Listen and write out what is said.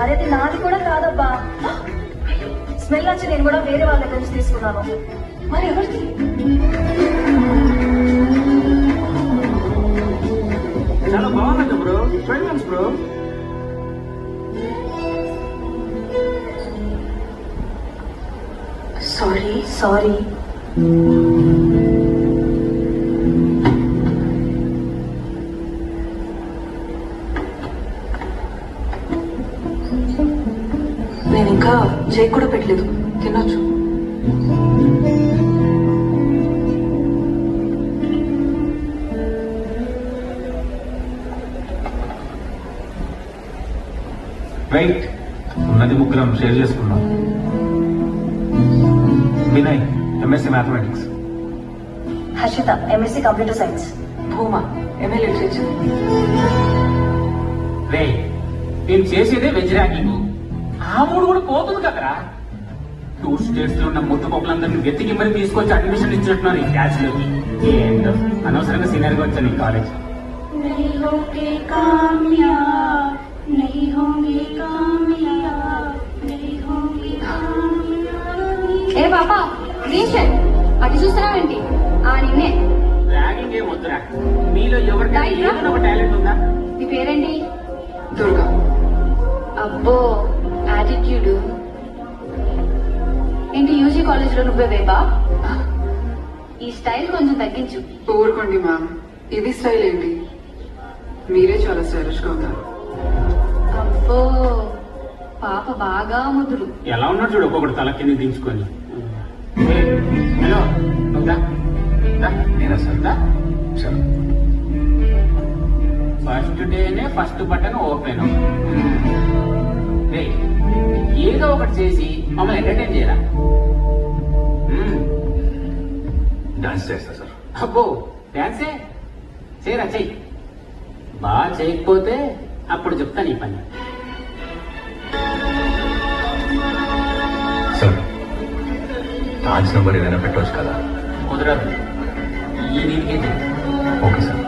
అరే అది నాది కూడా కాదబ్బా. స్మెల్ వచ్చి నేను కూడా వేరే వాళ్ళ దగ్గర నుంచి తీసుకున్నాను. మరి ఎవరికి? చాలా బాగుంది బ్రో, ఫ్రెండ్స్ బ్రో. సారీ. నేను ఇంకా చేయి కూడా పెట్టలేదు, తినొచ్చు. రైట్, ఉన్నది ముగ్గురం షేర్ చేసుకున్నాం. Vinay MSc mathematics, Harshitha MSc computer science, Bhuma MA literature. రే నేను చేసేదే వెజ్ ర్యాగింగ్, ఆ మూడు కూడా పోతుంది కదరా. 2 స్టేట్స్ లో ఉన్న ముద్దు పప్పులందరినీ వెతికి మరి తీసుకొచ్చి అడ్మిషన్ ఇచ్చినట్టున్నారు ఈ బ్యాచ్ లోకి. ఏంటో అనవసరంగా సీనియర్ గా వచ్చాను ఈ కాలేజ్. ఏ పాప గ్రీన్ షర్ట్ అటు చూస్తున్నావేంటి? నిన్నే. ర్యాగింగ్ ఏం వద్దురా, మీలో ఎవరికైనా ఏదైనా ఒక టాలెంట్ ఉందా? నీ పేరేంటి? దుర్గా. అబ్బో యాటిట్యూడ్ ఏంటి? యూజీ కాలేజ్ లో నువ్వే వేబా? ఈ స్టైల్ కొంచెం తగ్గించు. ఊరుకోండి మ్యామ్, ఇది స్టైల్ ఏంటి? మీరే చాలా స్టైలిష్ గా ఉన్నారు. అబ్బో పాప బాగా ముదురు. ఎలా ఉన్నాడు చూడు, ఒక్కొక్కటి తల కింద దించుకొని. హలో నువ్వుదా నేనా సార్? ఫస్ట్ డేనే ఫస్ట్ బటన్ ఓపెన్. ఏదో ఒకటి చేసి మమ్మల్ని ఎంటర్టైన్ చేయరా? డాన్స్ చేస్తా సార్. అబ్బో డాన్సే చేయరా, చెయ్యి. బాగా చేయకపోతే అప్పుడు చెప్తాను ఈ పని. సార్ డాన్స్ నెంబర్ ఏదైనా పెట్టవచ్చు కదా? కుదరదు, ఈ నీకే ఓకే సార్.